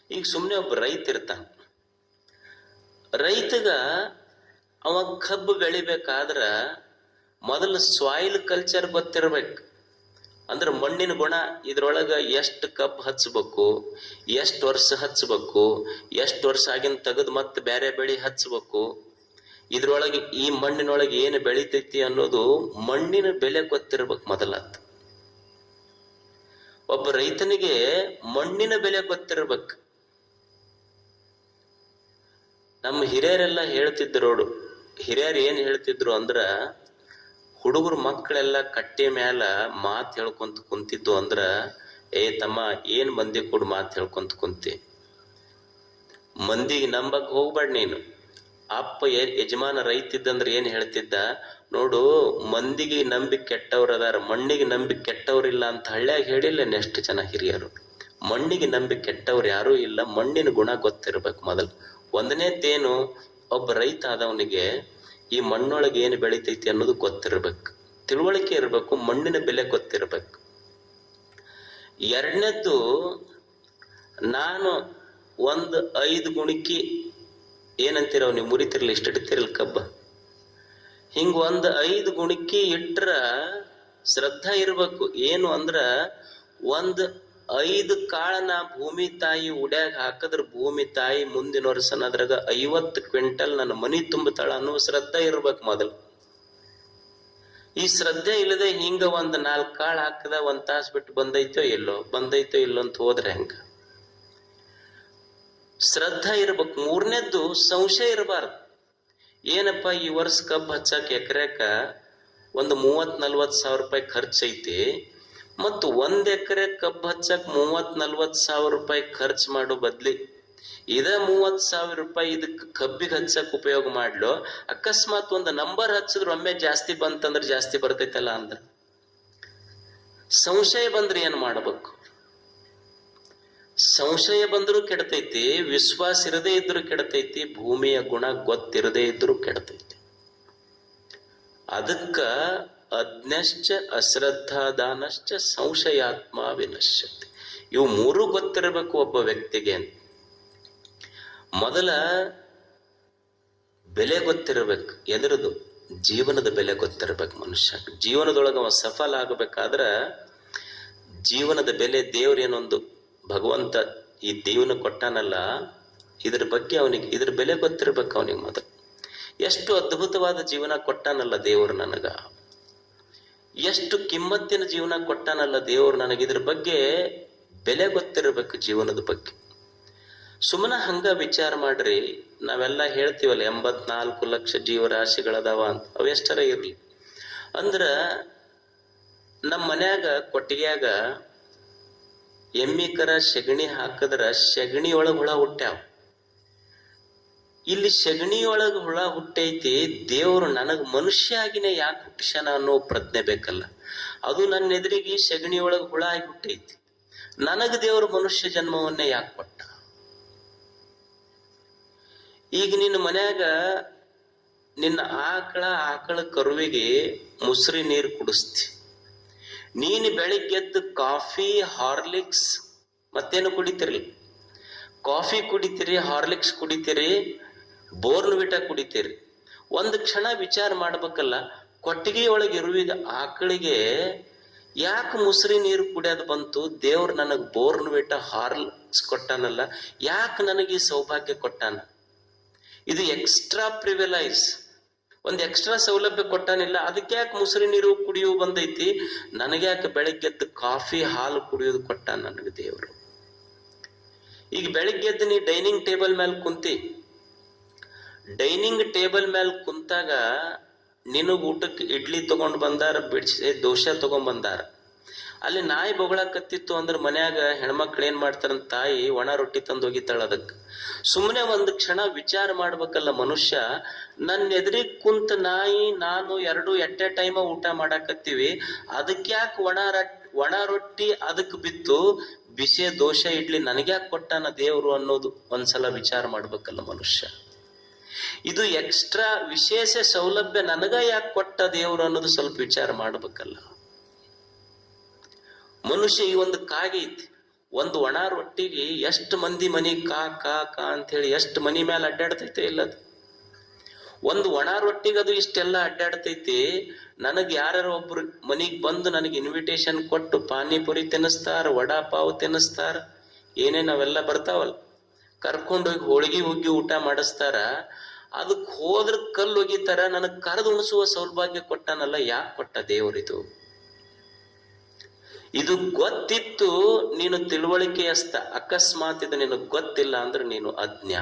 ಈಗ ಸುಮ್ಮನೆ ಒಬ್ಬ ರೈತ ಇರ್ತಾನ, ರೈತಗ ಅವ ಕಬ್ಬು ಬೆಳಿಬೇಕಾದ್ರ ಮೊದಲು ಸಾಯಿಲ್ ಕಲ್ಚರ್ ಗೊತ್ತಿರ್ಬೇಕು. ಅಂದ್ರೆ ಮಣ್ಣಿನ ಗುಣ, ಇದ್ರೊಳಗ ಎಷ್ಟು ಕಬ್ಬು ಹಚ್ಬೇಕು, ಎಷ್ಟು ವರ್ಷ ಹಚ್ಬೇಕು, ಎಷ್ಟು ವರ್ಷ ಆಗಿನ ತೆಗೆದು ಮತ್ತೆ ಬೇರೆ ಬೆಳಿ ಹಚ್ಬೇಕು, ಇದ್ರೊಳಗೆ ಈ ಮಣ್ಣಿನೊಳಗೆ ಏನು ಬೆಳಿತೈತಿ ಅನ್ನೋದು ಮಣ್ಣಿನ ಬೆಲೆ ಗೊತ್ತಿರ್ಬೇಕು ಮೊದಲಾತ್. ಒಬ್ಬ ರೈತನಿಗೆ ಮಣ್ಣಿನ ಬೆಲೆ ಗೊತ್ತಿರ್ಬೇಕು. ನಮ್ಮ ಹಿರಿಯರೆಲ್ಲ ಹೇಳ್ತಿದ್ರು ನೋಡು, ಹಿರಿಯರು ಏನ್ ಹೇಳ್ತಿದ್ರು ಅಂದ್ರ, ಹುಡುಗರು ಮಕ್ಕಳೆಲ್ಲ ಕಟ್ಟೆ ಮ್ಯಾಲ ಮಾತು ಹೇಳ್ಕೊಂತ ಕುಂತಿದ್ದು ಅಂದ್ರ, ಏ ತಮ್ಮ ಏನ್ ಮಂದಿ ಕೂಡ ಮಾತು ಹೇಳ್ಕೊಂತ ಕುಂತಿ, ಮಂದಿಗೆ ನಂಬಕ್ ಹೋಗ್ಬೇಡ ನೀನು. ಅಪ್ಪ ಯಜಮಾನ ರೈತ ಇದ್ದಂದ್ರೆ ಏನ್ ಹೇಳ್ತಿದ್ದ ನೋಡು, ಮಂದಿಗೆ ನಂಬಿ ಕೆಟ್ಟವ್ರ ಅದಾರ, ಮಣ್ಣಿಗೆ ನಂಬಿ ಕೆಟ್ಟವ್ರಿಲ್ಲ ಅಂತ ಹಳ್ಳಿಯಾಗ ಹೇಳಿಲ್ಲ ಎಷ್ಟು ಜನ ಹಿರಿಯರು. ಮಣ್ಣಿಗೆ ನಂಬಿ ಕೆಟ್ಟವ್ರು ಯಾರೂ ಇಲ್ಲ, ಮಣ್ಣಿನ ಗುಣ ಗೊತ್ತಿರ್ಬೇಕು ಮೊದಲು. ಒಂದನೇದೇನು, ಒಬ್ಬ ರೈತ ಆದವನಿಗೆ ಈ ಮಣ್ಣೊಳಗೆ ಏನು ಬೆಳಿತೈತಿ ಅನ್ನೋದು ಗೊತ್ತಿರ್ಬೇಕು, ತಿಳುವಳಿಕೆ ಇರ್ಬೇಕು, ಮಣ್ಣಿನ ಬೆಲೆ ಗೊತ್ತಿರ್ಬೇಕು. ಎರಡನೇದ್ದು, ನಾನು ಒಂದು 5 ಗುಣಿಕಿ ಏನಂತೀರವ್ ನೀವು, ಮುರಿತಿರ್ಲಿ ಇಷ್ಟ ಇಡ್ತಿರಲ್ ಕಬ್ಬ, ಹಿಂಗ ಒಂದು 5 ಗುಣಿಕಿ ಇಟ್ರ ಶ್ರದ್ಧಾ ಇರ್ಬೇಕು. ಏನು ಅಂದ್ರ, ಒಂದು 5 ಕಾಳನ ಭೂಮಿ ತಾಯಿ ಉಡ್ಯಾಗ ಹಾಕದ್ರ ಭೂಮಿ ತಾಯಿ ಮುಂದಿನ ವರ್ಷನ ಅದ್ರಾಗ 50 ಕ್ವಿಂಟಲ್ ನನ್ನ ಮನಿ ತುಂಬತಾಳ ಅನ್ನೋ ಶ್ರದ್ಧಾ ಇರ್ಬೇಕು ಮೊದಲು. ಈ ಶ್ರದ್ಧೆ ಇಲ್ಲದೆ ಹಿಂಗ ಒಂದ್ 4 ಕಾಳು ಹಾಕದ 1 ತಾಸು ಬಿಟ್ಟು ಬಂದೈತೋ ಇಲ್ಲೋ ಅಂತ ಹೋದ್ರೆ ಹೆಂಗ? ಶ್ರದ್ಧಾ ಇರ್ಬೇಕು. ಮೂರನೇದ್ದು, ಸಂಶಯ ಇರಬಾರ್ದು. ಏನಪ್ಪ ಈ ವರ್ಷ ಕಬ್ಬು ಹಚ್ಚಾಕ ಎಕರೆಕ ಒಂದು 30-40 ಸಾವಿರ ರೂಪಾಯಿ ಖರ್ಚೈತಿ, ಮತ್ತು 1 ಎಕರೆ ಕಬ್ಬು ಹಚ್ಚಕ್ 30-40 ಸಾವಿರ ರೂಪಾಯಿ ಖರ್ಚು ಮಾಡೋ ಬದ್ಲಿ ಇದ 30 ಸಾವಿರ ರೂಪಾಯಿ ಇದಕ್ಕೆ ಕಬ್ಬಿಗೆ ಹಚ್ಚಕ್ ಉಪಯೋಗ ಮಾಡ್ಲೋ, ಅಕಸ್ಮಾತ್ ಒಂದು ನಂಬರ್ ಹಚ್ಚಿದ್ರು ಒಮ್ಮೆ ಜಾಸ್ತಿ ಬಂತಂದ್ರೆ ಜಾಸ್ತಿ ಬರ್ತೈತಲ್ಲ ಅಂದ್ರ ಸಂಶಯ ಬಂದ್ರೆ ಏನ್ ಮಾಡ್ಬೇಕು? ಸಂಶಯ ಬಂದರೂ ಕೆಡ್ತೈತಿ, ವಿಶ್ವಾಸ ಇರದೇ ಇದ್ರು ಕೆಡ್ತೈತಿ, ಭೂಮಿಯ ಗುಣ ಗೊತ್ತಿರದೇ ಇದ್ರು ಕೆಡ್ತೈತಿ. ಅದಕ್ಕ ಅಜ್ಞಶ್ಚ ಅಶ್ರದ್ಧಾದಾನಶ್ಚ ಸಂಶಯಾತ್ಮ ವಿನಶ್ಯತೆ. ಇವು 3 ಗೊತ್ತಿರಬೇಕು ಒಬ್ಬ ವ್ಯಕ್ತಿಗೆ. ಮೊದಲ ಬೆಲೆ ಗೊತ್ತಿರಬೇಕು, ಎದರದು? ಜೀವನದ ಬೆಲೆ ಗೊತ್ತಿರಬೇಕು. ಮನುಷ್ಯ ಜೀವನದೊಳಗೆ ಅವ ಸಫಲ ಆಗಬೇಕಾದ್ರ ಜೀವನದ ಬೆಲೆ, ದೇವ್ರೇನೊಂದು ಭಗವಂತ ಈ ದೇವನ ಕೊಟ್ಟಾನಲ್ಲ, ಇದ್ರ ಬಗ್ಗೆ ಅವನಿಗೆ ಇದ್ರ ಬೆಲೆ ಗೊತ್ತಿರ್ಬೇಕು. ಅವನಿಗೆ ಮೊದಲು ಎಷ್ಟು ಅದ್ಭುತವಾದ ಜೀವನ ಕೊಟ್ಟಾನಲ್ಲ ದೇವರು ನನಗ, ಎಷ್ಟು ಕಿಮ್ಮತ್ತಿನ ಜೀವನ ಕೊಟ್ಟಾನಲ್ಲ ದೇವರು ನನಗೆ, ಇದ್ರ ಬಗ್ಗೆ ಬೆಲೆ ಗೊತ್ತಿರಬೇಕು ಜೀವನದ ಬಗ್ಗೆ. ಸುಮ್ಮನೆ ಹಂಗ ವಿಚಾರ ಮಾಡ್ರಿ, ನಾವೆಲ್ಲ ಹೇಳ್ತೀವಲ್ಲ 84 ಲಕ್ಷ ಜೀವರಾಶಿಗಳದಾವ ಅಂತ, ಅವೆಷ್ಟರ ಇರ್ಲಿ. ಅಂದ್ರ ನಮ್ಮ ಮನ್ಯಾಗ ಕೊಟ್ಟಿಗ್ಯಾಗ ಎಮ್ಮಿಕರ ಸೆಗಣಿ ಹಾಕಿದ್ರ ಸೆಗಣಿಯೊಳಗ ಹುಳ ಹುಟ್ಟ್ಯಾವ. ಇಲ್ಲಿ ಸೆಗಣಿಯೊಳಗ ಹುಳ ಹುಟ್ಟೈತಿ, ದೇವ್ರು ನನಗ್ ಮನುಷ್ಯ ಆಗಿನೇ ಯಾಕೆ ಹುಟ್ಟಿಸ್ಯಾನ ಅನ್ನೋ ಪ್ರಜ್ಞೆ ಬೇಕಲ್ಲ. ಅದು ನನ್ನ ಎದುರಿಗೆ ಸೆಗಣಿಯೊಳಗ ಹುಳ ಆಗಿ ಹುಟ್ಟೈತಿ, ನನಗ್ ದೇವ್ರು ಮನುಷ್ಯ ಜನ್ಮವನ್ನೇ ಯಾಕೆ ಕೊಟ್ಟ? ಈಗ ನಿನ್ನ ಮನ್ಯಾಗ ನಿನ್ನ ಆಕಳ ಕರುವಿಗೆ ಮುಸ್ರಿ ನೀರು ಕುಡಿಸ್ತಿ, ನೀನು ಬೆಳಿಗ್ಗೆದ್ದು ಕಾಫಿ ಹಾರ್ಲಿಕ್ಸ್ ಮತ್ತೇನು ಕುಡಿತೀರಿ? ಕಾಫಿ ಕುಡಿತೀರಿ, ಹಾರ್ಲಿಕ್ಸ್ ಕುಡಿತೀರಿ, ಬೋರ್ನ್ವಿಟಾ ಕುಡಿತೀರಿ. ಒಂದು ಕ್ಷಣ ವಿಚಾರ ಮಾಡ್ಬೇಕಲ್ಲ, ಕೊಟ್ಟಿಗೆ ಒಳಗೆ ಇರುವಿಗ ಆಕಳಿಗೆ ಯಾಕೆ ಮುಸ್ರಿ ನೀರು ಕುಡಿಯೋದು ಬಂತು? ದೇವ್ರು ನನಗೆ ಬೋರ್ನ್ವಿಟಾ ಹಾರ್ಲಿಕ್ಸ್ ಕೊಟ್ಟಾನಲ್ಲ, ಯಾಕೆ ನನಗೆ ಈ ಸೌಭಾಗ್ಯ ಕೊಟ್ಟಾನ? ಇದು ಎಕ್ಸ್ಟ್ರಾ ಪ್ರಿವಿಲೈಸ್, ಒಂದು ಎಕ್ಸ್ಟ್ರಾ ಸೌಲಭ್ಯ ಕೊಟ್ಟಾನಿಲ್ಲ. ಅದಕ್ಕೆ ಯಾಕೆ ಮುಸ್ರಿ ನೀರು ಕುಡಿಯೋ ಬಂದೈತಿ? ನನಗ್ಯಾಕೆ ಬೆಳಗ್ಗೆದ್ದು ಕಾಫಿ ಹಾಲು ಕುಡಿಯೋದು ಕೊಟ್ಟ ನನಗೆ ದೇವರು? ಈಗ ಬೆಳಗ್ಗೆದ್ದು ನೀ ಡೈನಿಂಗ್ ಟೇಬಲ್ ಮೇಲೆ ಕುಂತಿ, ಡೈನಿಂಗ್ ಟೇಬಲ್ ಮೇಲೆ ಕುಂತಾಗ ನಿನಗ್ ಊಟಕ್ಕೆ ಇಡ್ಲಿ ತಗೊಂಡ್ ಬಂದಾರ, ಬಿಡಿಸಿ ದೋಸೆ ತಗೊಂಡ್ ಬಂದಾರ. ಅಲ್ಲಿ ನಾಯಿ ಬೊಗಳಕತ್ತಿತ್ತು ಅಂದ್ರೆ ಮನ್ಯಾಗ ಹೆಣ್ಮಕ್ಳು ಏನ್ ಮಾಡ್ತಾರಂತ, ತಾಯಿ ಒಣ ರೊಟ್ಟಿ ತಂದು ಹೋಗಿತ್ತಾಳ. ಅದಕ್ಕೆ ಸುಮ್ಮನೆ ಒಂದು ಕ್ಷಣ ವಿಚಾರ ಮಾಡ್ಬೇಕಲ್ಲ ಮನುಷ್ಯ. ನನ್ನ ಎದುರಿಗೆ ಕುಂತ ನಾಯಿ ನಾನು ಎರಡು ಎಟ್ಟೆ ಟೈಮ ಊಟ ಮಾಡಾಕತ್ತೀವಿ, ಅದಕ್ಕೆ ಯಾಕೆ ಒಣ ರೊಟ್ಟಿ ಅದಕ್ಕೆ ಬಿತ್ತು, ಬಿಸಿ ದೋಸೆ ಇಡ್ಲಿ ನನಗ್ಯಾಕೆ ಕೊಟ್ಟಾನ ದೇವ್ರು ಅನ್ನೋದು ಒಂದ್ಸಲ ವಿಚಾರ ಮಾಡ್ಬೇಕಲ್ಲ ಮನುಷ್ಯ. ಇದು ಎಕ್ಸ್ಟ್ರಾ ವಿಶೇಷ ಸೌಲಭ್ಯ ನನಗ ಯಾಕೆ ಕೊಟ್ಟ ದೇವ್ರು ಅನ್ನೋದು ಸ್ವಲ್ಪ ವಿಚಾರ ಮಾಡ್ಬೇಕಲ್ಲ ಮನುಷ್ಯ. ಈ ಒಂದು ಕಾಗೆ ಐತಿ, ಒಂದು ಒಣ ರೊಟ್ಟಿಗೆ ಎಷ್ಟು ಮಂದಿ ಮನಿ ಕಾ ಕಾ ಕಾ ಅಂತ ಹೇಳಿ ಎಷ್ಟು ಮನಿ ಮೇಲೆ ಅಡ್ಡಾಡ್ತೈತೆ ಇಲ್ಲದು. ಒಂದು ಒಣ ರೊಟ್ಟಿಗೆ ಅದು ಇಷ್ಟೆಲ್ಲ ಅಡ್ಡಾಡ್ತೈತಿ. ನನಗೆ ಯಾರ್ಯಾರ ಒಬ್ರು ಮನಿಗ್ ಬಂದು ನನಗೆ ಇನ್ವಿಟೇಷನ್ ಕೊಟ್ಟು ಪಾನಿಪುರಿ ತಿನ್ನಿಸ್ತಾರ, ವಡಾ ಪಾವ್ ತಿನ್ನಿಸ್ತಾರ, ಏನೇನವೆಲ್ಲ ಬರ್ತಾವಲ್ಲ, ಕರ್ಕೊಂಡೋಗಿ ಹೋಳಿಗೆ ಹುಗ್ಗಿ ಊಟ ಮಾಡಿಸ್ತಾರ. ಅದಕ್ಕೆ ಹೋದ್ರ ಕಲ್ಲು ಒಗಿತಾರ. ನನಗೆ ಕರೆದು ಉಣಿಸುವ ಸೌಭಾಗ್ಯ ಕೊಟ್ಟನಲ್ಲ, ಯಾಕೆ ಕೊಟ್ಟ ದೇವರಿದು? ಇದು ಗೊತ್ತಿತ್ತು, ನೀನು ತಿಳುವಳಿಕೆಯಸ್ತ. ಅಕಸ್ಮಾತ್ ಇದು ನಿನಗೆ ಗೊತ್ತಿಲ್ಲ ಅಂದ್ರೆ ನೀನು ಅಜ್ಞ.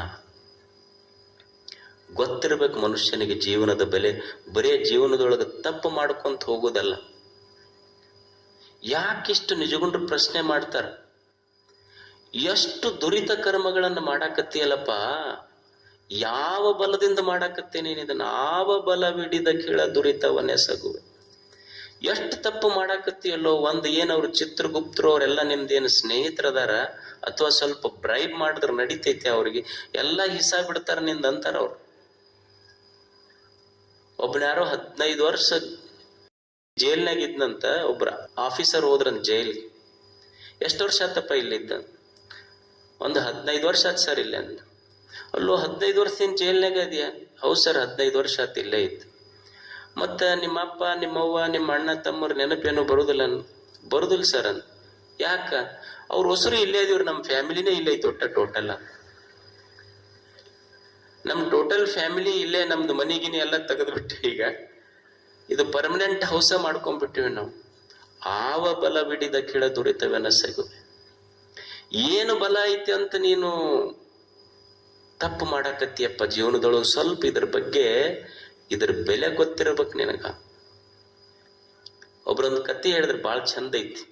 ಗೊತ್ತಿರ್ಬೇಕು ಮನುಷ್ಯನಿಗೆ ಜೀವನದ ಬೆಲೆ. ಬರೇ ಜೀವನದೊಳಗೆ ತಪ್ಪು ಮಾಡ್ಕೊಂತ ಹೋಗೋದಲ್ಲ. ಯಾಕಿಷ್ಟು ನಿಜಗೊಂಡ್ರು ಪ್ರಶ್ನೆ ಮಾಡ್ತಾರ, ಎಷ್ಟು ದುರಿತ ಕರ್ಮಗಳನ್ನು ಮಾಡಾಕತ್ತೀಯಲ್ಲಪ್ಪ, ಯಾವ ಬಲದಿಂದ ಮಾಡಾಕತ್ತೇನೆ ಇದನ್ನ? ಆವ ಬಲವಿಡಿದ ಕೀಳ ದುರಿತವನ್ನೆಸಗುವೆ. ಎಷ್ಟು ತಪ್ಪು ಮಾಡಾಕತ್ತೀಯಲ್ಲೋ. ಒಂದು ಏನವ್ರು ಚಿತ್ರಗುಪ್ತರು ಅವರೆಲ್ಲ ನಿಮ್ದೇನು ಸ್ನೇಹಿತರದಾರ, ಅಥವಾ ಸ್ವಲ್ಪ ಬ್ರೈಬ್ ಮಾಡಿದ್ರೆ ನಡಿತೈತೆ ಅವ್ರಿಗೆ, ಎಲ್ಲ ಹಿಸಾಬ್ ಬಿಡ್ತಾರ ನಿಂದ ಅಂತಾರ ಅವ್ರು. ಒಬ್ಬನ ಯಾರೋ 15 ವರ್ಷ ಜೈಲ್ನಾಗ ಇದ್ನಂತ. ಒಬ್ರ ಆಫೀಸರ್ ಹೋದ್ರಂತ ಜೈಲ್ಗೆ. ಎಷ್ಟು ವರ್ಷ ಆತಪ್ಪ ಇಲ್ಲಿದ್ದ? ಒಂದು 15 ವರ್ಷ ಆತ್ ಸರ್ ಇಲ್ಲ ಅಂದ. ಅಲ್ಲೋ 15 ವರ್ಷದಿಂದ ಜೈಲ್ನಾಗ ಇದೆಯಾ? ಹೌದು ಸರ್, 15 ವರ್ಷ ಆತ್ ಇಲ್ಲೇ ಇತ್ತು. ಮತ್ತ ನಿಮ್ಮ ಅಪ್ಪ ನಿಮ್ಮವ್ವ ನಿಮ್ಮ ಅಣ್ಣ ತಮ್ಮವ್ರ ನೆನಪೇನು ಬರುದಿಲ್ಲ? ಬರುದಿಲ್ಲ ಸರ್ ಅಂದ. ಯಾಕ? ಅವ್ರ ಹೊಸರು ಇಲ್ಲೇ ಇದೀವ್ರಿ, ನಮ್ಮ ಫ್ಯಾಮಿಲಿನೇ ಇಲ್ಲೇ ಐತಿ ಟೋಟಲ್. ನಮ್ ಟೋಟಲ್ ಫ್ಯಾಮಿಲಿ ಇಲ್ಲೇ, ನಮ್ದು ಮನಿಗಿನಿ ಎಲ್ಲ ತೆಗೆದ್ಬಿಟ್ಟಿವಿ. ಈಗ ಇದು ಪರ್ಮನೆಂಟ್ ಹೌಸ ಮಾಡ್ಕೊಂಡ್ಬಿಟ್ಟಿವಿ ನಾವು. ಆವ ಬಲ ಬಿಡಿದ ಕೀಳ ದುರಿತವೆನಸಗುವೆ. ಏನು ಬಲ ಐತಿ ಅಂತ ನೀನು ತಪ್ಪು ಮಾಡಾಕತ್ತೀಯಪ್ಪ ಜೀವನದೊಳಗೆ. ಸ್ವಲ್ಪ ಇದ್ರ ಬಗ್ಗೆ, ಇದ್ರ ಬೆಲೆ ಗೊತ್ತಿರ್ಬೇಕು ನಿನಗ. ಒಬ್ರೊಂದು ಕತಿ ಹೇಳಿದ್ರೆ ಬಾಳ ಚಂದ ಐತಿ.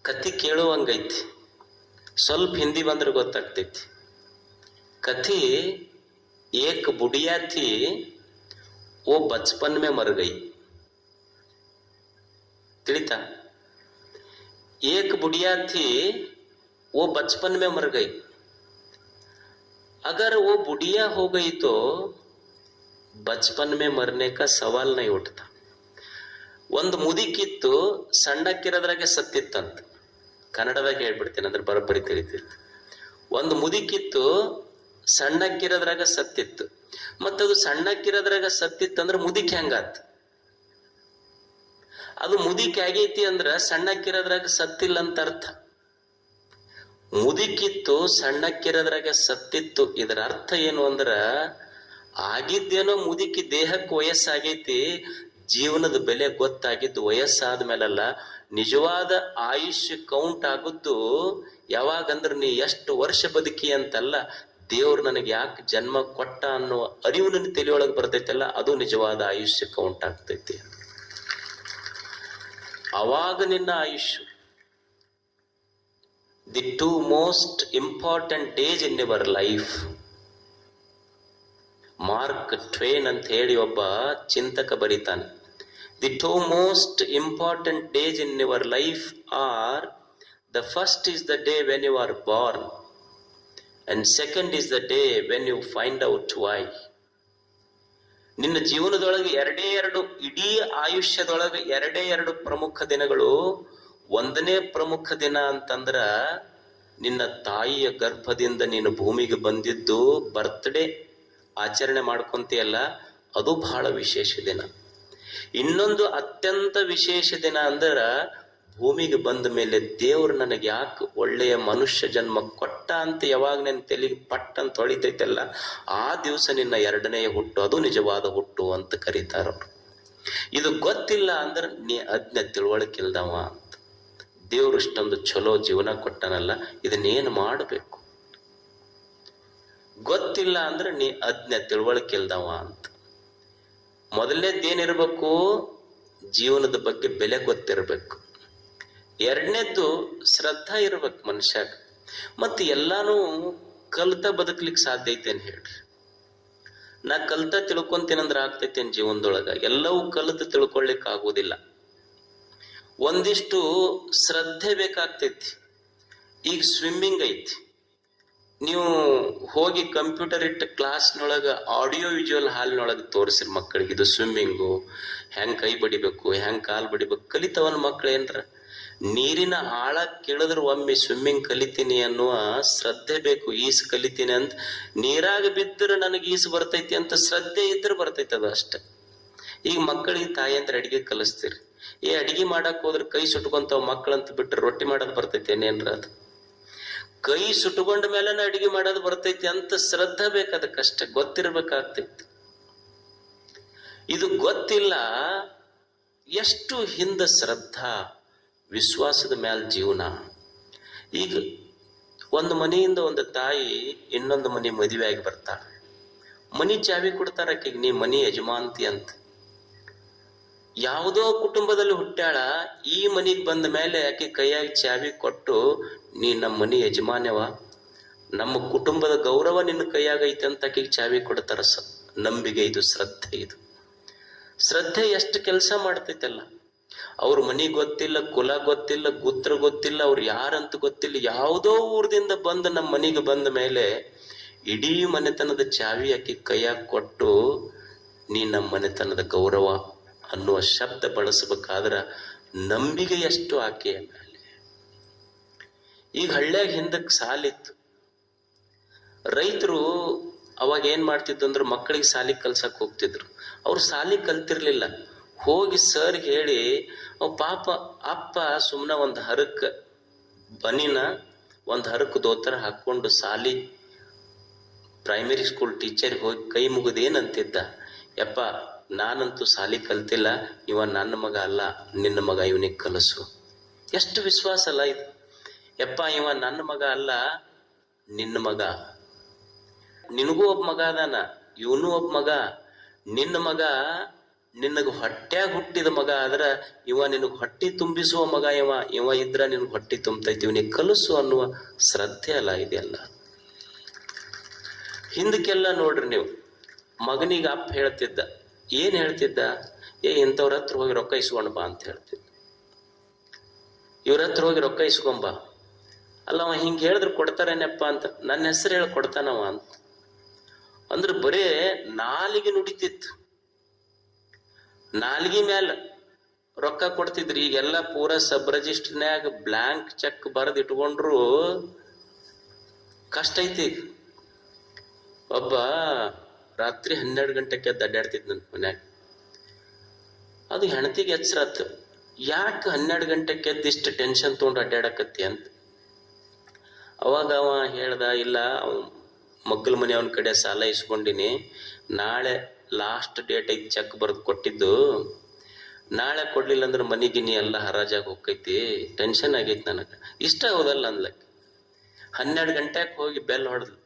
ಕತಿ ಕೇಳುವಂಗೈತಿ, ಸ್ವಲ್ಪ ಹಿಂದಿ ಬಂದ್ರೆ ಗೊತ್ತಾಗ್ತೈತಿ. कथी एक बुढ़िया थी, वो बचपन में मर गई. ತಿಳಿತಾ? एक बुढ़िया थी, वो बचपन में मर गई. अगर वो बुढ़िया हो गई तो बचपन में मरने का सवाल नहीं उठता. ಒಂದು ಮುದಿಕಿತ್ತು, ಸಣ್ಣಕ್ಕಿರೋದ್ರಾಗೆ ಸತ್ತಿತ್ತಂತ. ಕನ್ನಡದಾಗ ಹೇಳ್ಬಿಡ್ತೀನಿ ಅಂದ್ರೆ ಬರೋಬ್ಬರಿ ತಿಳಿತೀರಿ. ಒಂದು ಮುದಿಕಿತ್ತು, ಸಣ್ಣಕ್ಕಿರೋದ್ರಾಗ ಸತ್ತಿತ್ತು. ಮತ್ತದು ಸಣ್ಣಕ್ಕಿರೋದ್ರಾಗ ಸತ್ತಿತ್ತಂದ್ರ ಮುದಿಕ್ ಹೆಂಗಾತ್? ಅದು ಮುದಿಕ್ ಆಗೈತಿ ಅಂದ್ರ ಸಣ್ಣಕ್ಕಿರೋದ್ರಾಗ ಸತ್ತಿಲ್ಲ ಅಂತ ಅರ್ಥ. ಮುದಿಕಿತ್ತು, ಸಣ್ಣಕ್ಕಿರೋದ್ರಾಗ ಸತ್ತಿತ್ತು. ಇದರ ಅರ್ಥ ಏನು ಅಂದ್ರ, ಆಗಿದ್ದೇನೋ ಮುದಿಕಿ ದೇಹಕ್ಕೆ ವಯಸ್ಸಾಗೈತಿ, ಜೀವನದ ಬೆಲೆ ಗೊತ್ತಾಗಿದ್ದು ವಯಸ್ಸಾದ್ಮೇಲಲ್ಲ. ನಿಜವಾದ ಆಯುಷ್ಯ ಕೌಂಟ್ ಆಗುದ್ದು ಯಾವಾಗಂದ್ರ ನೀ ಎಷ್ಟು ವರ್ಷ ಬದುಕಿ ಅಂತಲ್ಲ, ದೇವ್ರು ನನಗೆ ಯಾಕೆ ಜನ್ಮ ಕೊಟ್ಟ ಅನ್ನೋ ಅರಿವು ನನ್ನ ತಲೆಯೊಳಗೆ ಬರ್ತೈತಲ್ಲ, ಅದು ನಿಜವಾದ ಆಯುಷ್ಯ ಕೌಂಟ್ ಆಗ್ತೈತಿ. ಅವಾಗ ನಿನ್ನ ಆಯುಷ್ಯ. The 2 most important days in your life. Mark Twain ಅಂತ ಹೇಳಿ ಒಬ್ಬ ಚಿಂತಕ ಬರೀತಾನೆ. The 2 most important days in your life are, the first is the day when you are born, and second is the day when you find out why. ನಿನ್ನ ಜೀವನದೊಳಗೆ ಎರಡೇ ಎರಡು, ಇಡೀ ಆಯುಷ್ಯದೊಳಗೆ ಎರಡೇ ಎರಡು ಪ್ರಮುಖ ದಿನಗಳು. ಒಂದನೇ ಪ್ರಮುಖ ದಿನ ಅಂತಂದ್ರ ನಿನ್ನ ತಾಯಿಯ ಗರ್ಭದಿಂದ ನೀನು ಭೂಮಿಗೆ ಬಂದಿದ್ದು ಬರ್ತ್ಡೇ ಆಚರಣೆ ಮಾಡ್ಕೊಂತೀಯಲ್ಲ, ಅದು ಬಹಳ ವಿಶೇಷ ದಿನ. ಇನ್ನೊಂದು ಅತ್ಯಂತ ವಿಶೇಷ ದಿನ ಅಂದ್ರ ಭೂಮಿಗೆ ಬಂದ ಮೇಲೆ ದೇವ್ರು ನನಗೆ ಯಾಕೆ ಒಳ್ಳೆಯ ಮನುಷ್ಯ ಜನ್ಮ ಕೊಟ್ಟ ಅಂತ ಯಾವಾಗ ನಿನ್ನ ತಲೆಗೆ ಪಟ್ಟ ಅಂತ ಹೊಳಿತೈತಲ್ಲ, ಆ ದಿವಸ ನಿನ್ನ ಎರಡನೆಯ ಹುಟ್ಟು, ಅದು ನಿಜವಾದ ಹುಟ್ಟು ಅಂತ ಕರೀತಾರವ್ರು. ಇದು ಗೊತ್ತಿಲ್ಲ ಅಂದ್ರೆ ನೀ ಅಜ್ಞ, ತಿಳುವಳಿಕಿಲ್ದವ ಅಂತ. ದೇವ್ರು ಇಷ್ಟೊಂದು ಚಲೋ ಜೀವನ ಕೊಟ್ಟನಲ್ಲ, ಇದನ್ನೇನು ಮಾಡಬೇಕು? ಗೊತ್ತಿಲ್ಲ ಅಂದ್ರೆ ನೀ ಅಜ್ಞ, ತಿಳುವಳಿಕಿಲ್ದವ ಅಂತ. ಮೊದಲನೇದೇನಿರ್ಬೇಕು? ಜೀವನದ ಬಗ್ಗೆ ಬೆಲೆ ಗೊತ್ತಿರಬೇಕು. ಎರಡನೇದ್ದು ಶ್ರದ್ಧಾ ಇರ್ಬೇಕು ಮನುಷ್ಯಾಗ. ಮತ್ತೆ ಎಲ್ಲಾನು ಕಲ್ತ ಬದುಕ್ಲಿಕ್ಕೆ ಸಾಧ್ಯ ಐತೇನ್ ಹೇಳ್ರಿ? ನಾ ಕಲ್ತ ತಿಳ್ಕೊಂತೀನಂದ್ರ ಆಗ್ತೈತೇನ್ ಜೀವನದೊಳಗ? ಎಲ್ಲವೂ ಕಲಿತು ತಿಳ್ಕೊಳ್ಲಿಕ್ಕೆ ಆಗುದಿಲ್ಲ. ಒಂದಿಷ್ಟು ಶ್ರದ್ಧೆ ಬೇಕಾಗ್ತೈತಿ. ಈಗ ಸ್ವಿಮ್ಮಿಂಗ್ ಐತಿ, ನೀವು ಹೋಗಿ ಕಂಪ್ಯೂಟರ್ ಇಟ್ಟ ಕ್ಲಾಸ್ನೊಳಗ ಆಡಿಯೋ ವಿಜುವಲ್ ಹಾಲ್ನೊಳಗೆ ತೋರಿಸಿರಿ ಮಕ್ಕಳಿಗೆ, ಇದು ಸ್ವಿಮ್ಮಿಂಗು, ಹೆಂಗ್ ಕೈ ಬಡಿಬೇಕು, ಹೆಂಗ್ ಕಾಲ್ ಬಡಿಬೇಕು, ಕಲಿತವನ್ ಮಕ್ಳು ಏನ್ರ ನೀರಿನ ಆಳ ಕೇಳಿದ್ರೆ ಒಮ್ಮೆ ಸ್ವಿಮ್ಮಿಂಗ್ ಕಲಿತೀನಿ ಅನ್ನುವ ಶ್ರದ್ಧೆ ಬೇಕು. ಈಸು ಕಲಿತೀನಿ ಅಂತ ನೀರಾಗ ಬಿದ್ದರೆ ನನಗೆ ಈಸು ಬರ್ತೈತಿ ಅಂತ ಶ್ರದ್ಧೆ ಇದ್ರೆ ಬರ್ತೈತಿ, ಅದು ಅಷ್ಟೆ. ಈಗ ಮಕ್ಕಳಿಗೆ ತಾಯಿ ಅಂತ ಅಡಿಗೆ ಕಲಿಸ್ತೀರಿ, ಅಡಿಗೆ ಮಾಡಕ್ ಹೋದ್ರೆ ಕೈ ಸುಟ್ಕೊಂತಾವ ಮಕ್ಕಳಂತ ಬಿಟ್ರೆ ರೊಟ್ಟಿ ಮಾಡೋದು ಬರ್ತೈತಿ ಏನೇನ್ರ? ಅದು ಕೈ ಸುಟ್ಕೊಂಡ ಮೇಲೆ ಅಡಿಗೆ ಮಾಡೋದು ಬರ್ತೈತಿ ಅಂತ ಶ್ರದ್ಧೆ ಬೇಕು, ಅದಕ್ಕಷ್ಟೆ ಗೊತ್ತಿರ್ಬೇಕಾಗ್ತೈತಿ. ಇದು ಗೊತ್ತಿಲ್ಲ. ಎಷ್ಟು ಹಿಂದ ಶ್ರದ್ಧಾ ವಿಶ್ವಾಸದ ಮ್ಯಾಲ ಜೀವನ. ಈಗ ಒಂದು ಮನೆಯಿಂದ ಒಂದು ತಾಯಿ ಇನ್ನೊಂದು ಮನೆ ಮದುವೆ ಆಗಿ ಬರ್ತಾಳೆ. ಮನಿ ಚಾವಿ ಕೊಡ್ತಾರ ಆಕೆಗೆ, ನೀ ಮನಿ ಯಜಮಾಂತಿ ಅಂತ. ಯಾವುದೋ ಕುಟುಂಬದಲ್ಲಿ ಹುಟ್ಟ್ಯಾಳ, ಈ ಮನಿಗೆ ಬಂದ ಮೇಲೆ ಆಕೆ ಕೈಯಾಗಿ ಚಾವಿ ಕೊಟ್ಟು, ನೀ ನಮ್ಮ ಮನಿ ಯಜಮಾನ್ಯವ, ನಮ್ಮ ಕುಟುಂಬದ ಗೌರವ ನಿನ್ನ ಕೈಯಾಗ ಐತೆ ಅಂತ ಆಕೆಗೆ ಚಾವಿ ಕೊಡ್ತಾರ. ನಂಬಿಕೆ ಇದು, ಶ್ರದ್ಧೆ ಇದು. ಶ್ರದ್ಧೆ ಎಷ್ಟು ಕೆಲಸ ಮಾಡ್ತೈತಲ್ಲ. ಅವ್ರ ಮನಿ ಗೊತ್ತಿಲ್ಲ, ಕುಲ ಗೊತ್ತಿಲ್ಲ, ಗೋತ್ರ ಗೊತ್ತಿಲ್ಲ, ಅವ್ರು ಯಾರಂತ ಗೊತ್ತಿಲ್ಲ, ಯಾವುದೋ ಊರದಿಂದ ಬಂದು ನಮ್ಮ ಮನೆಗೆ ಬಂದ ಮೇಲೆ ಇಡೀ ಮನೆತನದ ಚಾವಿ ಆಕಿ ಕೈಯಾಗ ಕೊಟ್ಟು, ನೀ ನಮ್ಮ ಮನೆತನದ ಗೌರವ ಅನ್ನುವ ಶಬ್ದ ಬಳಸಬೇಕಾದ್ರ ನಂಬಿಕೆ ಎಷ್ಟು ಆಕೆಯ ಮೇಲೆ. ಈಗ ಹಳ್ಳ್ಯಾಗ ಹಿಂದಕ್ಕೆ ಸಾಲಿತ್ತು. ರೈತರು ಅವಾಗ ಏನ್ ಮಾಡ್ತಿದ್ರು ಅಂದ್ರೆ ಮಕ್ಕಳಿಗೆ ಸಾಲಿ ಕಲ್ಸಕ್ ಹೋಗ್ತಿದ್ರು. ಅವ್ರು ಸಾಲಿ ಕಲ್ತಿರ್ಲಿಲ್ಲ. ಹೋಗಿ ಸರ್ ಹೇಳಿ, ಪಾಪ ಅಪ್ಪ ಸುಮ್ಮನೆ ಒಂದು ಹರಕ್ ಬನಿನ ಒಂದು ಹರಕ್ ದೋತರ ಹಾಕೊಂಡು ಸಾಲಿ ಪ್ರೈಮರಿ ಸ್ಕೂಲ್ ಟೀಚರ್ ಹೋಗಿ ಕೈ ಮುಗಿದೇನಂತಿದ್ದ, ಯಪ್ಪ ನಾನಂತೂ ಸಾಲಿ ಕಲ್ತಿಲ್ಲ, ಇವ ನನ್ನ ಮಗ ಅಲ್ಲ, ನಿನ್ನ ಮಗ, ಇವನಿಗೆ ಕಲಸು. ಎಷ್ಟು ವಿಶ್ವಾಸ ಅಲ್ಲ ಇದು. ಯಪ್ಪ ಇವ ನನ್ನ ಮಗ ಅಲ್ಲ, ನಿನ್ನ ಮಗ, ನಿನಗೂ ಒಬ್ಬ ಮಗ ಅದಾನ, ಇವನು ಒಬ್ಬ ಮಗ, ನಿನ್ನ ಮಗ ನಿನಗ ಹೊಟ್ಟ್ಯಾಗ ಹುಟ್ಟಿದ ಮಗ ಆದ್ರ ಇವ ನಿನಗ್ ಹೊಟ್ಟಿ ತುಂಬಿಸುವ ಮಗ, ಇವ ಇದ್ರ ನಿನಗ್ ಹೊಟ್ಟಿ ತುಂಬತೈತಿ, ಇವನಿಗೆ ಕಲಸು ಅನ್ನುವ ಶ್ರದ್ಧೆ ಅಲ್ಲ ಇದೆಲ್ಲ. ಹಿಂದಕ್ಕೆಲ್ಲ ನೋಡ್ರಿ ನೀವು, ಮಗನಿಗೆ ಅಪ್ಪ ಹೇಳ್ತಿದ್ದ, ಏನ್ ಹೇಳ್ತಿದ್ದ? ಇಂಥವ್ರ ಹತ್ರ ಹೋಗಿ ರೊಕ್ಕ ಇಸ್ಕೊಂಡ್ ಬಾ ಅಂತ ಹೇಳ್ತಿದ್ದ. ಇವ್ರ ಹತ್ರ ಹೋಗಿ ರೊಕ್ಕ ಇಸ್ಕೊಂಬ. ಅಲ್ಲ ಅವ ಹಿಂಗ್ ಹೇಳಿದ್ರು ಕೊಡ್ತಾರೇನಪ್ಪ ಅಂತ, ನನ್ನ ಹೆಸರು ಹೇಳಿ ಕೊಡ್ತಾನವ ಅಂತ. ಅಂದ್ರೆ ಬರೇ ನಾಲಿಗೆ ನುಡಿತಿತ್ತು, ನಾಲ್ಗಿ ಮ್ಯಾಲ ರೊಕ್ಕ ಕೊಡ್ತಿದ್ರಿ. ಈಗೆಲ್ಲ ಪೂರ ಸಬ್ ರಿಜಿಸ್ಟರ್ನ್ಯಾಗ ಬ್ಲಾಂಕ್ ಚೆಕ್ ಬರೆದು ಇಟ್ಕೊಂಡ್ರು ಕಷ್ಟ ಐತಿ. ಒಬ್ಬ ರಾತ್ರಿ 12 ಗಂಟೆಗೆ ಎದ್ದು ಅಡ್ಡಾಡ್ತಿದ್ ನನ್ನ ಮನ್ಯಾಗ. ಅದು ಹೆಣತಿಗೆ ಎಚ್ಚರತ್ತು, ಯಾಕೆ 12 ಗಂಟೆಗೆ ಎದ್ದು ಇಷ್ಟು ಟೆನ್ಷನ್ ತೊಗೊಂಡು ಅಡ್ಡಾಡಕತ್ತಿ ಅಂತ. ಅವಾಗ ಅವ ಹೇಳ್ದ, ಇಲ್ಲ ಮಗ್ಗಲ ಮನೆಯವನ ಕಡೆ ಸಾಲ ಇಸ್ಕೊಂಡಿನಿ, ನಾಳೆ ಲಾಸ್ಟ್ ಡೇಟ್ ಐತಿ, ಚೆಕ್ ಬರೆದು ಕೊಟ್ಟಿದ್ದು, ನಾಳೆ ಕೊಡ್ಲಿಲ್ಲ ಅಂದ್ರೆ ಮನಿಗಿನಿ ಎಲ್ಲ ಹರಾಜಾಗಿ ಹೋಗ್ತೈತಿ, ಟೆನ್ಷನ್ ಆಗೈತಿ ನನಗೆ. ಇಷ್ಟ ಹೌದಲ್ಲ ಅನ್ಲಕ್ಕೆ. 12 ಗಂಟೆಗೆ ಹೋಗಿ ಬೆಲ್ ಹೊಡೆದ್ಲು.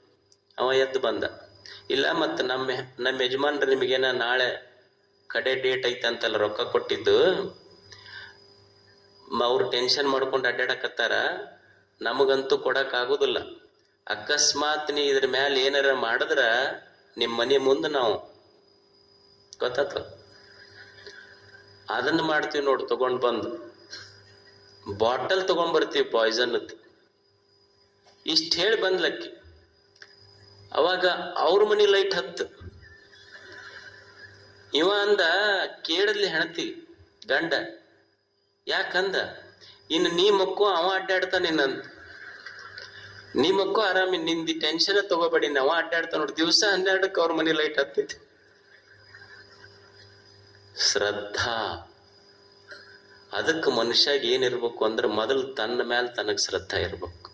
ಅವ ಎದ್ದು ಬಂದ, ಇಲ್ಲ ಮತ್ತೆ ನಮ್ಮ ಯಜಮಾನ್ರು ನಿಮಗೇನ ನಾಳೆ ಕಡೆ ಡೇಟ್ ಐತೆ ಅಂತಲ್ಲ ರೊಕ್ಕ ಕೊಟ್ಟಿದ್ದು, ಅವ್ರು ಟೆನ್ಷನ್ ಮಾಡ್ಕೊಂಡು ಅಡ್ಡಾಡಕತ್ತಾರ, ನಮಗಂತೂ ಕೊಡಕ್ ಆಗುದಿಲ್ಲ. ಅಕಸ್ಮಾತ್ ನೀ ಇದ್ರ ಮ್ಯಾಲ ಏನಾರ ಮಾಡಿದ್ರ ನಿಮ್ಮ ಮನೆ ಮುಂದೆ ನಾವು ಗೊತ್ತಾತ ಅದನ್ನ ಮಾಡ್ತೀವಿ ನೋಡಿ, ತಗೊಂಡ್ ಬಂದು ಬಾಟಲ್ ತಗೊಂಡ್ ಬರ್ತೀವಿ ಪಾಯ್ಸನ್. ಇಷ್ಟ ಹೇಳಿ ಬಂದ್ಲಕ್ಕಿ. ಅವಾಗ ಅವ್ರ ಮನಿ ಲೈಟ್ ಹತ್ತು. ಇವ ಅಂದ, ಕೇಳದ್ಲಿ ಹೆಣತಿ ಗಂಡ, ಯಾಕಂದ, ಇನ್ನು ನೀ ಮಕ್ಕೋ ಅವ ಅಡ್ಡಾಡ್ತಾನ, ಇನ್ನಂತ ನೀ ಮಕ್ಕೋ ಆರಾಮಿ, ನಿಂದಿ ಟೆನ್ಷನ್ ತಗೋಬೇಡಿ, ಅವ ಅಡ್ಡಾಡ್ತಾನ ನೋಡಿ. ದಿವಸ 12ಕ್ಕೆ ಅವ್ರ ಮನಿ ಲೈಟ್ ಹತ್ತೈತಿ. ಶ್ರದ್ಧಾ. ಅದಕ್ಕೆ ಮನುಷ್ಯಾಗ ಏನಿರ್ಬೇಕು ಅಂದ್ರೆ ಮೊದಲು ತನ್ನ ಮೇಲೆ ತನಗ್ ಶ್ರದ್ಧಾ ಇರ್ಬೇಕು.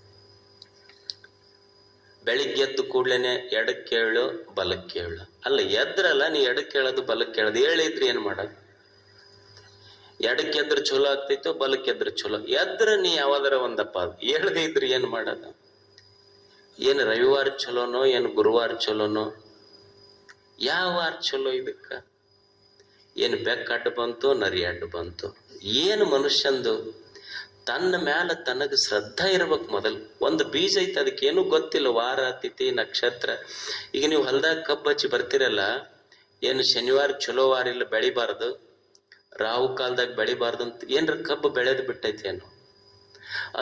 ಬೆಳಿಗ್ಗೆ ಎದ್ದು ಕೂಡ್ಲೇನೆ ಎಡಕ್ಕೆ ಹೇಳು ಬಲಕ್ಕೆ ಹೇಳು ಅಲ್ಲ, ಎದ್ರಲ್ಲ ನೀ ಎಡಕ್ಕೆ ಹೇಳೋದು ಬಲಕ್ಕೆ ಹೇಳೋದು. ಹೇಳಿದ್ರಿ ಏನ್ ಮಾಡೋದು? ಎಡಕ್ಕೆ ಎದ್ರ ಚಲೋ ಆಗ್ತೈತೋ, ಬಲಕ್ಕೆ ಎದ್ರ ಚಲೋ. ಎದ್ರ ನೀ ಯಾವ್ದಾರ ಒಂದಪ್ಪ, ಹೇಳದೇ ಇದ್ರಿ ಏನ್ ಮಾಡೋದು? ಏನು ರವಿವಾರ ಚಲೋನೋ, ಏನು ಗುರುವಾರ ಚಲೋನೋ, ಯಾವ ವಾರ ಚಲೋ? ಇದಕ್ಕ ಏನು ಬೆಕ್ಕ ಅಡ್ಡ ಬಂತು, ನರಿ ಅಡ್ಡ ಬಂತು? ಏನು ಮನುಷ್ಯಂದು ತನ್ನ ಮ್ಯಾಲ ತನಗ ಶ್ರದ್ಧಾ ಇರ್ಬೇಕು. ಮೊದಲು ಒಂದು ಬೀಜ ಐತೆ, ಅದಕ್ಕೇನು ಗೊತ್ತಿಲ್ಲ, ವಾರ ತಿಥಿ ನಕ್ಷತ್ರ. ಈಗ ನೀವು ಹೊಲ್ದಾಗ ಕಬ್ಬು ಹಚ್ಚಿ ಬರ್ತಿರಲ್ಲ, ಏನು ಶನಿವಾರ ಚಲೋ ವಾರ ಇಲ್ಲ ಬೆಳಿಬಾರ್ದು, ರಾಹು ಕಾಲದಾಗ ಬೆಳಿಬಾರ್ದು ಅಂತ ಏನ್ರ ಕಬ್ಬು ಬೆಳೆದು ಬಿಟ್ಟೈತಿ ಏನು?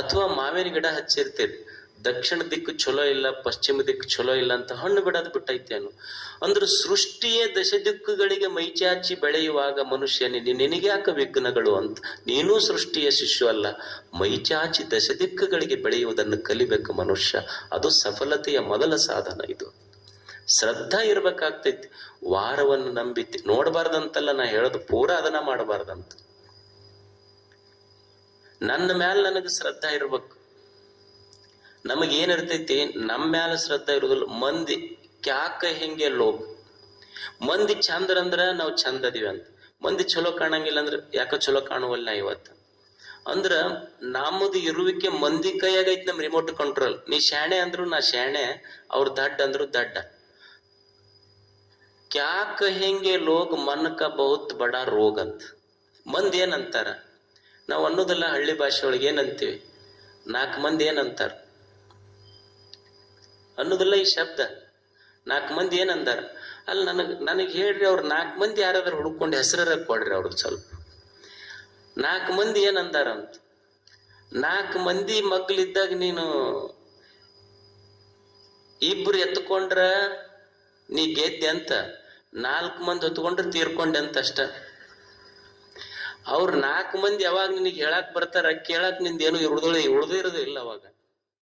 ಅಥವಾ ಮಾವಿನ ಗಿಡ ಹಚ್ಚಿರ್ತೀರಿ, ದಕ್ಷಿಣ ದಿಕ್ಕು ಚಲೋ ಇಲ್ಲ, ಪಶ್ಚಿಮ ದಿಕ್ಕು ಚಲೋ ಇಲ್ಲ ಅಂತ ಹಣ್ಣು ಬಿಡೋದು ಬಿಟ್ಟೈತೇನು? ಅಂದ್ರೆ ಸೃಷ್ಟಿಯೇ ದಶ ದಿಕ್ಕುಗಳಿಗೆ ಮೈಚಾಚಿ ಬೆಳೆಯುವಾಗ ಮನುಷ್ಯನೇ ನಿನಗ್ಯಾಕ ವಿಘ್ನಗಳು ಅಂತ. ನೀನೂ ಸೃಷ್ಟಿಯ ಶಿಶು ಅಲ್ಲ, ಮೈಚಾಚಿ ದಶ ದಿಕ್ಕುಗಳಿಗೆ ಬೆಳೆಯುವುದನ್ನು ಕಲಿಬೇಕು ಮನುಷ್ಯ. ಅದು ಸಫಲತೆಯ ಮೊದಲ ಸಾಧನ. ಇದು ಶ್ರದ್ಧಾ ಇರ್ಬೇಕಾಗ್ತೈತಿ. ವಾರವನ್ನು ನಂಬಿತಿ ನೋಡಬಾರ್ದಂತಲ್ಲ ನಾ ಹೇಳೋದು, ಪೂರಾ ಅದನ್ನ ಮಾಡಬಾರ್ದಂತ. ನನ್ನ ಮ್ಯಾಲ ನನಗೆ ಶ್ರದ್ಧಾ ಇರ್ಬೇಕು. ನಮಗೇನಿರ್ತೈತಿ, ನಮ್ಮ ಮ್ಯಾಲ ಶ್ರದ್ಧಾ ಇರುದಿಲ್ಲ. ಮಂದಿ ಕ್ಯಾಕ ಹೆಂಗೆ ಲೋಭ. ಮಂದಿ ಚಂದ್ರಂದ್ರ ನಾವು ಚಂದ ಅದೀವಿ ಅಂತ, ಮಂದಿ ಚಲೋ ಕಾಣಂಗಿಲ್ಲ ಅಂದ್ರೆ ಯಾಕ ಚಲೋ ಕಾಣುವಲ್ಲ ಇವತ್ತು ಅಂದ್ರ ನಮ್ಮದು ಇರುವಿಕೆ ಮಂದಿ ಕೈಯಾಗೈತಿ. ನಮ್ ರಿಮೋಟ್ ಕಂಟ್ರೋಲ್. ನೀ ಶಾಣೆ ಅಂದ್ರು ನಾ ಶಾಣೆ, ಅವ್ರ ದಡ್ಡ ಅಂದ್ರು ದಡ್ಡ. ಕ್ಯಾಕ ಹೆಂಗೆ ಲೋಗ್ ಮನ್ಕ ಬಹುತ್ ಬಡ ರೋಗ ಅಂತ ಮಂದಿ ಏನಂತಾರ. ನಾವು ಅನ್ನೋದಲ್ಲ, ಹಳ್ಳಿ ಭಾಷೆ ಒಳಗೆ ಏನಂತೀವಿ, 4 ಮಂದಿ ಏನಂತಾರ ಅನ್ನೋದಿಲ್ಲ ಈ ಶಬ್ದ. 4 ಮಂದಿ ಏನಂದಾರ ಅಲ್ಲ, ನನಗೆ ಹೇಳ್ರಿ, ಅವ್ರು 4 ಮಂದಿ ಯಾರಾದ್ರೂ ಹುಡ್ಕೊಂಡು ಹೆಸರ ಕೊಡ್ರಿ ಅವ್ರದ್ದು ಸ್ವಲ್ಪ. 4 ಮಂದಿ ಏನಂದಾರ ಅಂತ. 4 ಮಂದಿ ಮಗ್ಲಿದ್ದಾಗ ನೀನು 2 ಎತ್ಕೊಂಡ್ರ ನೀ ಗೆದ್ದೆ ಅಂತ, 4 ಮಂದಿ ಹೊತ್ಕೊಂಡ್ರೆ ತೀರ್ಕೊಂಡೆ ಅಂತ ಅಷ್ಟ. ಅವ್ರ 4 ಮಂದಿ ಯಾವಾಗ ನಿನಗೆ ಹೇಳಕ್ ಬರ್ತಾರ, ಕೇಳಕ್ ನಿಂದ ಏನು ಉಳ್ದಿರೋದು ಇಲ್ಲ ಅವಾಗ.